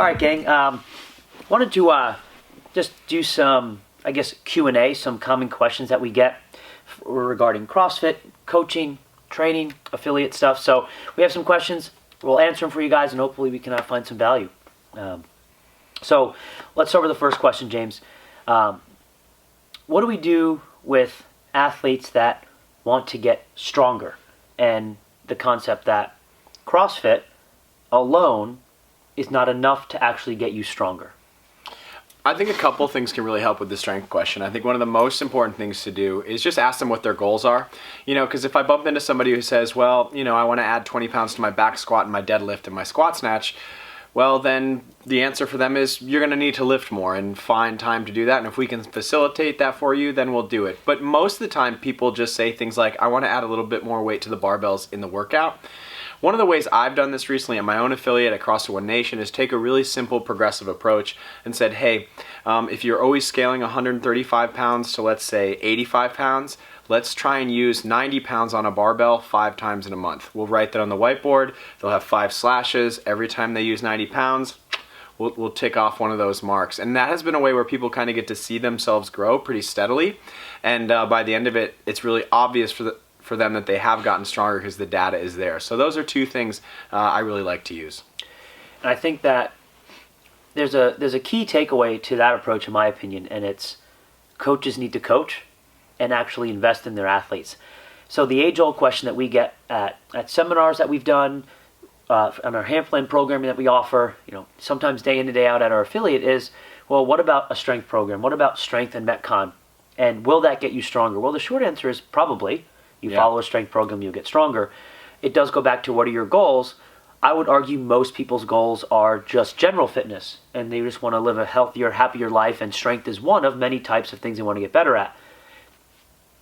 right, gang. Wanted to just do some, I guess, Q&A, some common questions that we get regarding CrossFit, coaching, training, affiliate stuff. So we have some questions. We'll answer them for you guys, and hopefully we can find some value. So let's start with the first question, James. What do we do with athletes that want to get stronger? And the concept that CrossFit alone is not enough to actually get you stronger. I think a couple things can really help with the strength question. I think one of the most important things to do is just ask them what their goals are. Because if I bump into somebody who says, well, I want to add 20 pounds to my back squat and my deadlift and my squat snatch, well, then the answer for them is you're going to need to lift more and find time to do that. And if we can facilitate that for you, then we'll do it. But most of the time, people just say things like, I want to add a little bit more weight to the barbells in the workout. One of the ways I've done this recently at my own affiliate at CrossFit One Nation is take a really simple progressive approach and said, hey, if you're always scaling 135 pounds to, let's say, 85 pounds, let's try and use 90 pounds on a barbell 5 times in a month. We'll write that on the whiteboard. They'll have 5 slashes. Every time they use 90 pounds, we'll tick off one of those marks. And that has been a way where people kind of get to see themselves grow pretty steadily. And by the end of it, it's really obvious for them that they have gotten stronger because the data is there. So those are 2 things I really like to use. And I think that there's a key takeaway to that approach, in my opinion, and it's coaches need to coach and actually invest in their athletes. So the age-old question that we get at seminars that we've done, on our hand plan programming that we offer, sometimes day in and day out at our affiliate is, well, what about a strength program? What about strength and Metcon? And will that get you stronger? Well, the short answer is probably. You follow a strength program, you'll get stronger. It does go back to what are your goals. I would argue most people's goals are just general fitness, and they just want to live a healthier, happier life, and strength is one of many types of things they want to get better at.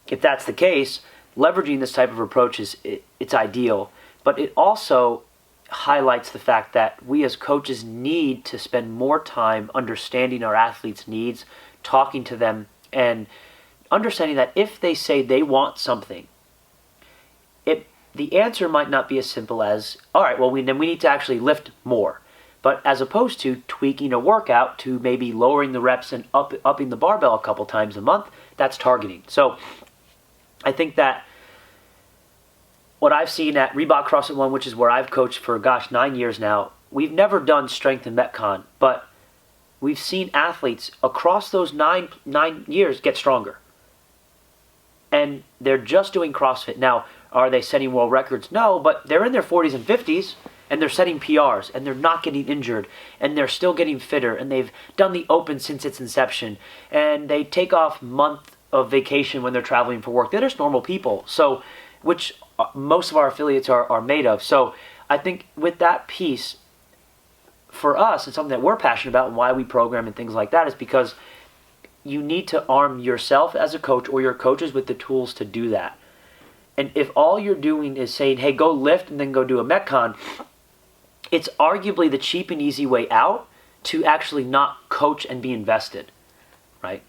If that's the case, leveraging this type of approach it's ideal, but it also highlights the fact that we as coaches need to spend more time understanding our athletes' needs, talking to them, and understanding that if they say they want something, the answer might not be as simple as, all right, well, then we need to actually lift more. But as opposed to tweaking a workout to maybe lowering the reps and upping the barbell a couple times a month, that's targeting. So I think that what I've seen at Reebok CrossFit One, which is where I've coached for, 9 years now, we've never done strength and Metcon, but we've seen athletes across those nine years get stronger. And they're just doing CrossFit. Now, are they setting world records? No, but they're in their 40s and 50s, and they're setting PRs, and they're not getting injured, and they're still getting fitter, and they've done the open since its inception, and they take off month of vacation when they're traveling for work. They're just normal people, so which most of our affiliates are made of. So I think with that piece, for us, it's something that we're passionate about and why we program and things like that is because you need to arm yourself as a coach or your coaches with the tools to do that. And if all you're doing is saying, hey, go lift and then go do a Metcon, it's arguably the cheap and easy way out to actually not coach and be invested, right?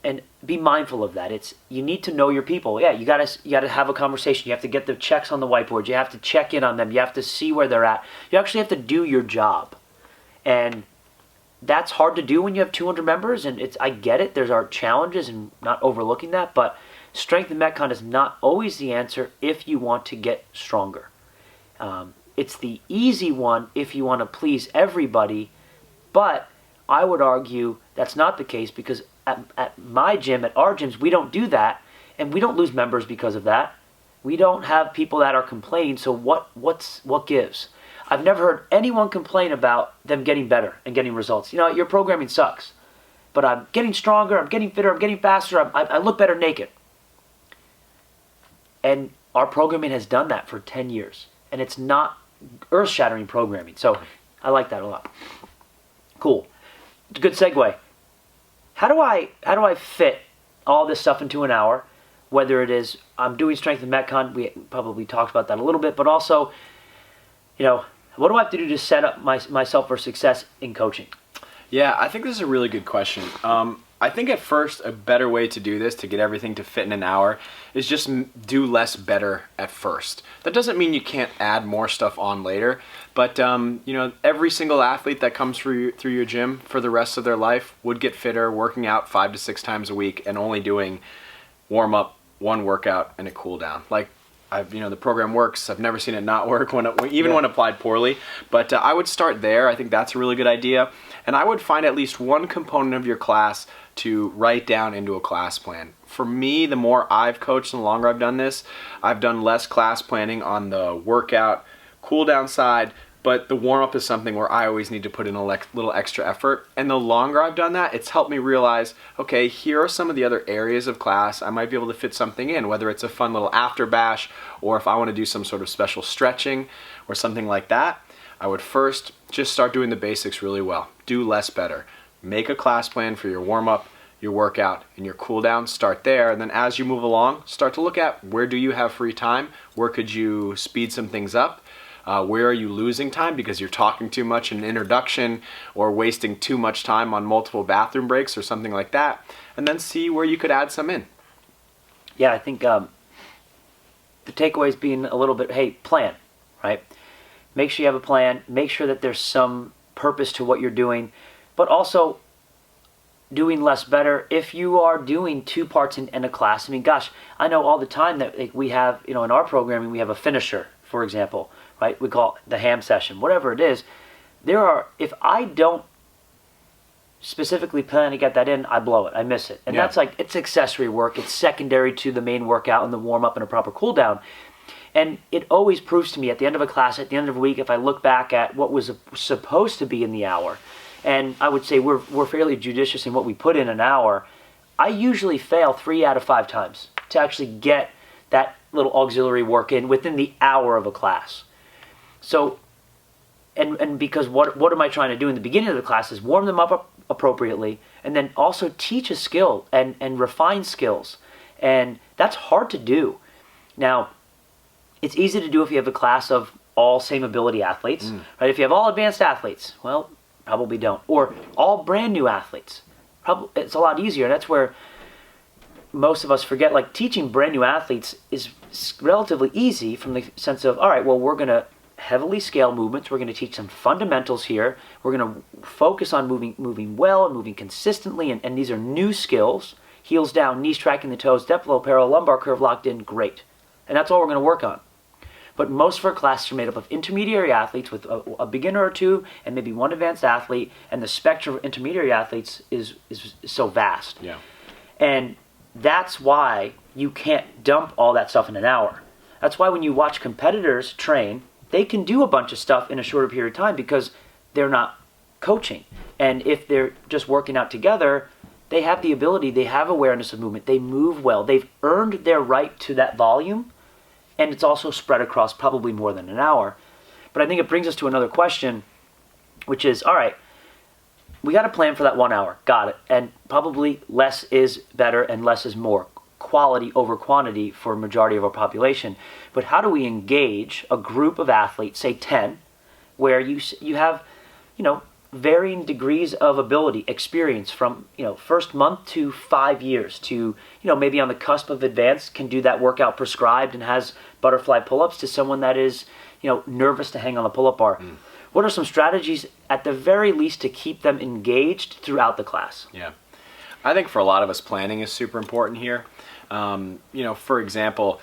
And be mindful of that. You need to know your people. Yeah, you gotta have a conversation. You have to get the checks on the whiteboard. You have to check in on them. You have to see where they're at. You actually have to do your job. And that's hard to do when you have 200 members, and I get it. There's our challenges and not overlooking that, but strength and Metcon is not always the answer if you want to get stronger. It's the easy one if you want to please everybody, but I would argue that's not the case because at my gym, at our gyms, we don't do that, and we don't lose members because of that. We don't have people that are complaining, so what gives? I've never heard anyone complain about them getting better and getting results. Your programming sucks, but I'm getting stronger, I'm getting fitter, I'm getting faster, I look better naked. And our programming has done that for 10 years. And it's not earth-shattering programming. So I like that a lot. Cool. Good segue. How do I fit all this stuff into an hour? Whether it is I'm doing strength and Metcon, we probably talked about that a little bit, but also, what do I have to do to set up myself for success in coaching? Yeah, I think this is a really good question. I think at first a better way to do this, to get everything to fit in an hour, is just do less better at first. That doesn't mean you can't add more stuff on later, but every single athlete that comes through your gym for the rest of their life would get fitter working out 5 to 6 times a week and only doing warm up, one workout, and a cool down. Like, the program works. I've never seen it not work when applied poorly. But I would start there. I think that's a really good idea. And I would find at least one component of your class to write down into a class plan. For me, the more I've coached and the longer I've done this, I've done less class planning on the workout, cool down side, but the warm-up is something where I always need to put in a little extra effort. And the longer I've done that, it's helped me realize, okay, here are some of the other areas of class I might be able to fit something in, whether it's a fun little after bash, or if I want to do some sort of special stretching or something like that. I would first just start doing the basics really well. Do less better. Make a class plan for your warm-up, your workout, and your cool down. Start there, and then as you move along, start to look at where do you have free time, where could you speed some things up, where are you losing time because you're talking too much in an introduction or wasting too much time on multiple bathroom breaks or something like that, and then see where you could add some in. Yeah, I think the takeaway is being a little bit, hey, plan, right? Make sure you have a plan. Make sure that there's some purpose to what you're doing, but also doing less better. If you are doing 2 parts in a class, I mean, gosh, I know all the time that we have, in our programming, we have a finisher, for example, right? We call it the ham session, whatever it is. If I don't specifically plan to get that in, I blow it. I miss it. And that's like, it's accessory work. It's secondary to the main workout and the warm up and a proper cool down. And it always proves to me at the end of a class, at the end of a week, if I look back at what was supposed to be in the hour, and I would say we're fairly judicious in what we put in an hour, I usually fail 3 out of 5 times to actually get that little auxiliary work in within the hour of a class. So, and because what am I trying to do in the beginning of the class is warm them up appropriately, and then also teach a skill and refine skills. And that's hard to do. Now, it's easy to do if you have a class of all same ability athletes, right? If you have all advanced athletes, well, probably don't. Or all brand new athletes. It's a lot easier. That's where most of us forget, like teaching brand new athletes is relatively easy from the sense of, all right, well, we're going to heavily scale movements. We're going to teach some fundamentals here. We're going to focus on moving well and moving consistently. And these are new skills. Heels down, knees tracking the toes, depth below parallel, lumbar curve locked in. Great. And that's all we're going to work on. But most of our classes are made up of intermediary athletes with a beginner or 2 and maybe 1 advanced athlete. And the spectrum of intermediary athletes is so vast. Yeah. And that's why you can't dump all that stuff in an hour. That's why when you watch competitors train, they can do a bunch of stuff in a shorter period of time because they're not coaching. And if they're just working out together, they have the ability, they have awareness of movement, they move well, they've earned their right to that volume, and it's also spread across probably more than an hour. But I think it brings us to another question, which is, all right, we got a plan for that 1 hour, got it, and probably less is better and less is more. Quality over quantity for a majority of our population. But how do we engage a group of athletes, say 10, where you have, varying degrees of ability, experience from, first month to 5 years to, maybe on the cusp of advanced, can do that workout prescribed and has butterfly pull-ups, to someone that is, nervous to hang on the pull-up bar. What are some strategies at the very least to keep them engaged throughout the class? Yeah. I think for a lot of us, planning is super important here. For example,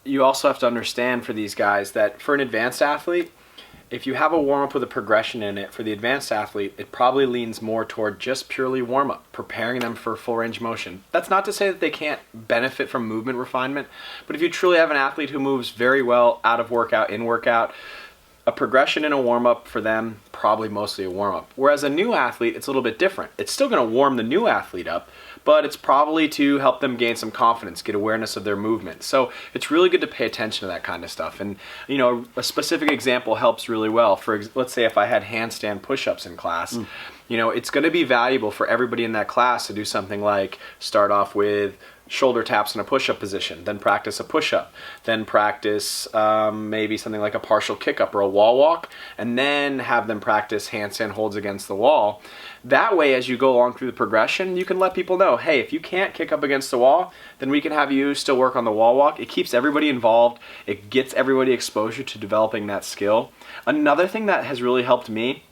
you also have to understand for these guys that for an advanced athlete, if you have a warm-up with a progression in it, for the advanced athlete, it probably leans more toward just purely warm-up, preparing them for full range of motion. That's not to say that they can't benefit from movement refinement, but if you truly have an athlete who moves very well out of workout, in workout, a progression in a warm-up for them, probably mostly a warm-up. Whereas a new athlete, it's a little bit different. It's still going to warm the new athlete up, but it's probably to help them gain some confidence, get awareness of their movement. So it's really good to pay attention to that kind of stuff. And, a specific example helps really well. Let's say if I had handstand push-ups in class, It's going to be valuable for everybody in that class to do something like start off with shoulder taps in a push-up position, then practice a push-up, then practice maybe something like a partial kick-up or a wall walk, and then have them practice handstand holds against the wall. That way, as you go along through the progression, you can let people know, hey, if you can't kick up against the wall, then we can have you still work on the wall walk. It keeps everybody involved. It gets everybody exposure to developing that skill. Another thing that has really helped me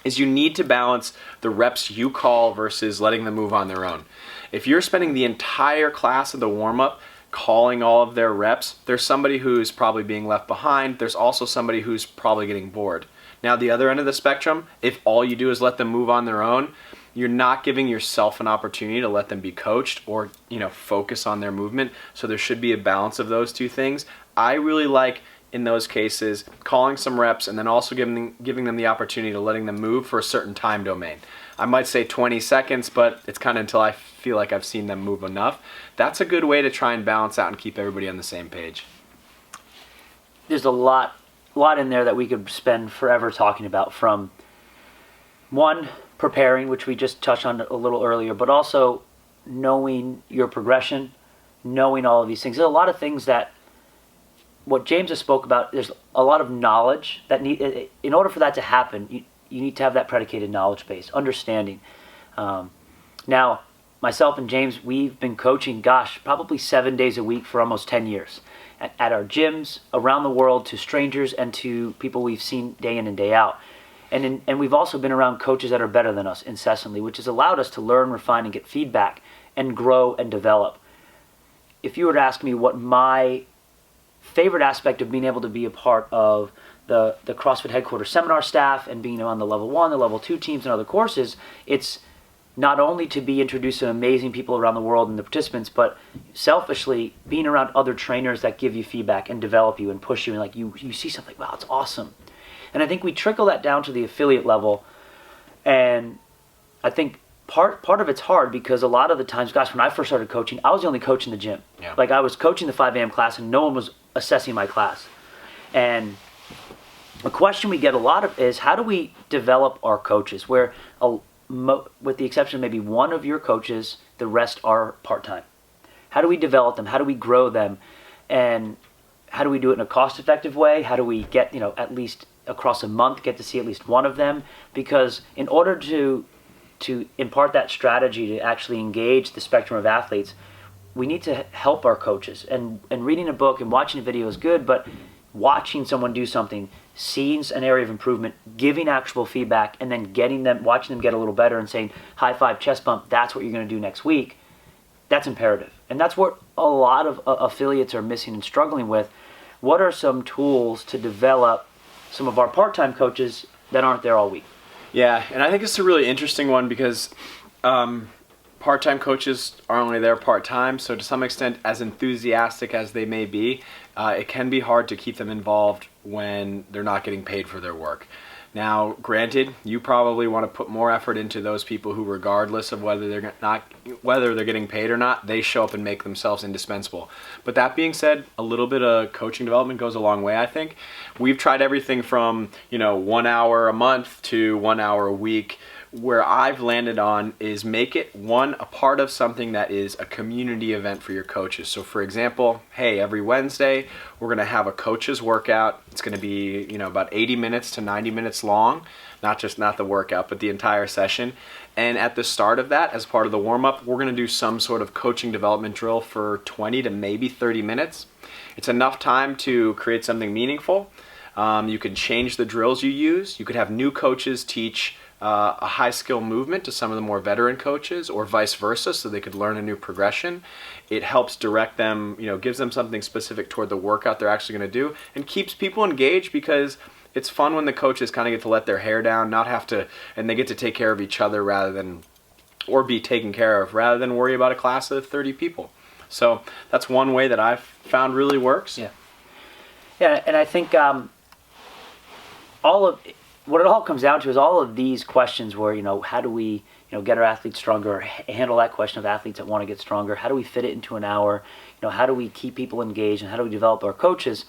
is you need to balance the reps you call versus letting them move on their own. If you're spending the entire class of the warm-up calling all of their reps, there's somebody who's probably being left behind. There's also somebody who's probably getting bored. Now, the other end of the spectrum, if all you do is let them move on their own, you're not giving yourself an opportunity to let them be coached or, focus on their movement. So there should be a balance of those two things. I really like, in those cases, calling some reps and then also giving them the opportunity to letting them move for a certain time domain. I might say 20 seconds, but it's kind of until I feel like I've seen them move enough. That's a good way to try and balance out and keep everybody on the same page. There's a lot in there that we could spend forever talking about, from one, preparing, which we just touched on a little earlier, but also knowing your progression, knowing all of these things. There's a lot of things that what James has spoke about. There's a lot of knowledge that in order for that to happen, you need to have that predicated knowledge base, understanding. Now, myself and James, we've been coaching, probably 7 days a week for almost 10 years at our gyms around the world, to strangers and to people we've seen day in and day out. And we've also been around coaches that are better than us incessantly, which has allowed us to learn, refine, and get feedback and grow and develop. If you were to ask me what my favorite aspect of being able to be a part of the CrossFit Headquarters Seminar Staff and being on the level 1, the level 2 teams and other courses, it's not only to be introduced to amazing people around the world and the participants, but selfishly being around other trainers that give you feedback and develop you and push you, and like you see something, wow, it's awesome. And I think we trickle that down to the affiliate level, and I think part of it's hard because a lot of the times, when I first started coaching, I was the only coach in the gym. Yeah. Like, I was coaching the 5 a.m. class and no one was assessing my class. And a question we get a lot of is, how do we develop our coaches, where with the exception of maybe one of your coaches, the rest are part-time? How do we develop them? How do we grow them? And how do we do it in a cost-effective way? How do we get, at least across a month, get to see at least one of them? Because in order to impart that strategy to actually engage the spectrum of athletes, we need to help our coaches. And reading a book and watching a video is good, but watching someone do something, seeing an area of improvement, giving actual feedback, and then watching them get a little better and saying, high five, chest bump, that's what you're going to do next week, that's imperative. And that's what a lot of affiliates are missing and struggling with. What are some tools to develop some of our part-time coaches that aren't there all week? Yeah, and I think it's a really interesting one because part-time coaches are only there part-time, so to some extent, as enthusiastic as they may be, it can be hard to keep them involved when they're not getting paid for their work. Now, granted, you probably want to put more effort into those people who, regardless of whether they're getting paid or not, they show up and make themselves indispensable. But that being said, a little bit of coaching development goes a long way, I think. We've tried everything from, 1 hour a month to 1 hour a week. Where I've landed on is make it a part of something that is a community event for your coaches. So for example, hey, every Wednesday we're going to have a coach's workout. It's going to be, about 80 minutes to 90 minutes long, not the workout, but the entire session. And at the start of that, as part of the warm-up, we're going to do some sort of coaching development drill for 20 to maybe 30 minutes. It's enough time to create something meaningful. You can change the drills you use. You could have new coaches teach a high skill movement to some of the more veteran coaches, or vice versa, so they could learn a new progression. It helps direct them, gives them something specific toward the workout they're actually going to do, and keeps people engaged because it's fun when the coaches kind of get to let their hair down, and they get to take care of each other or be taken care of, rather than worry about a class of 30 people. So that's one way that I've found really works. Yeah, and I think what it all comes down to is all of these questions where, how do we, get our athletes stronger, handle that question of athletes that want to get stronger, how do we fit it into an hour, how do we keep people engaged, and how do we develop our coaches?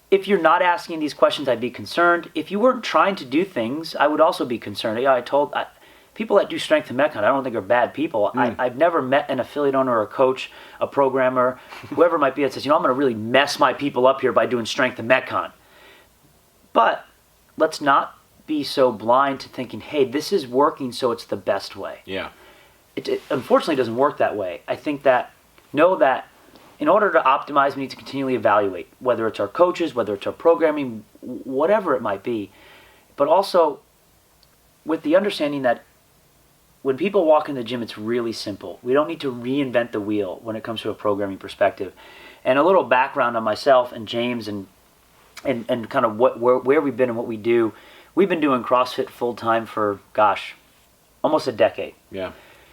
If you're not asking these questions, I'd be concerned. If you weren't trying to do things, I would also be concerned. people that do strength and metcon, I don't think are bad people. I've never met an affiliate owner or a coach, a programmer, whoever it might be that says, I'm going to really mess my people up here by doing strength and metcon. But let's not be so blind to thinking, hey, this is working, so it's the best way. Yeah. It unfortunately doesn't work that way. I think that, know that in order to optimize, we need to continually evaluate, whether it's our coaches, whether it's our programming, whatever it might be. But also with the understanding that when people walk in the gym, it's really simple. We don't need to reinvent the wheel when it comes to a programming perspective. And a little background on myself and James and kind of where we've been and what we do. We've been doing CrossFit full-time for, almost a decade. Yeah.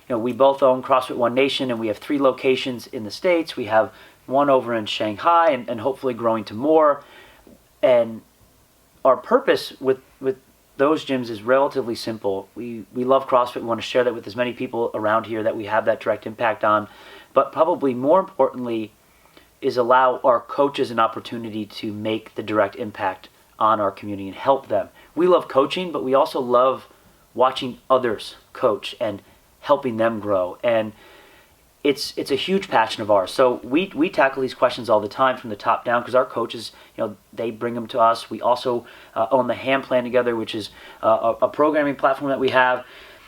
We both own CrossFit One Nation, and we have 3 locations in the States. We have one over in Shanghai and hopefully growing to more. And our purpose with those gyms is relatively simple. We love CrossFit. We want to share that with as many people around here that we have that direct impact on. But probably more importantly is allow our coaches an opportunity to make the direct impact on our community and help them. We love coaching, but we also love watching others coach and helping them grow. And it's a huge passion of ours. So we tackle these questions all the time from the top down because our coaches, they bring them to us. We also own the Ham Plan together, which is a programming platform that we have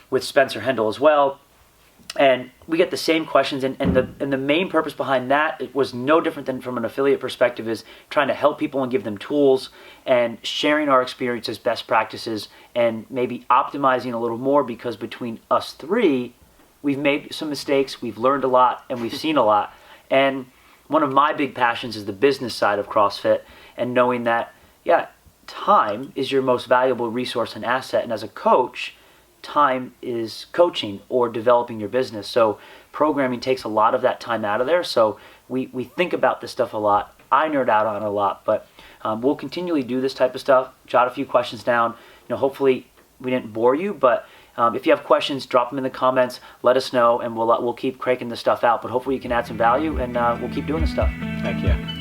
with Spencer Hendel as well. And we get the same questions, and the main purpose behind that, it was no different than from an affiliate perspective, is trying to help people and give them tools and sharing our experiences, best practices, and maybe optimizing a little more, because between us 3, we've made some mistakes, we've learned a lot, and we've seen a lot. And one of my big passions is the business side of CrossFit, and knowing that, time is your most valuable resource and asset, and as a coach, time is coaching or developing your business. So programming takes a lot of that time out of there. So we think about this stuff a lot. I nerd out on it a lot, but we'll continually do this type of stuff. Jot a few questions down. Hopefully we didn't bore you, but if you have questions, drop them in the comments. Let us know, and we'll keep cranking this stuff out. But hopefully you can add some value, and we'll keep doing this stuff. Heck yeah.